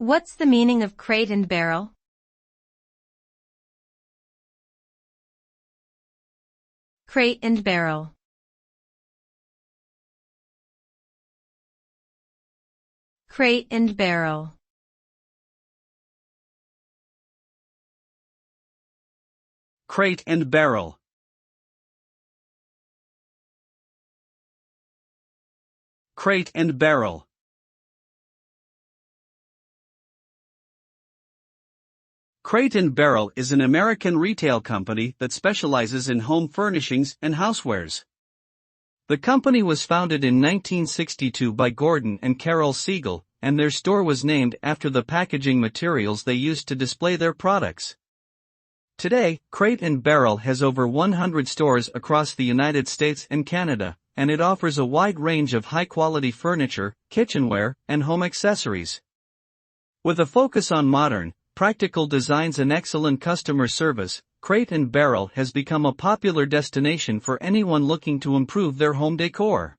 What's the meaning of crate and barrel? Crate and barrel. Crate and barrel. Crate and barrel. Crate and barrel. Crate and Barrel is an American retail company that specializes in home furnishings and housewares. The company was founded in 1962 by Gordon and Carol Siegel, and their store was named after the packaging materials they used to display their products. Today, Crate and Barrel has over 100 stores across the United States and Canada, and it offers a wide range of high-quality furniture, kitchenware, and home accessories. With a focus on modern, practical designs and excellent customer service, Crate and Barrel has become a popular destination for anyone looking to improve their home decor.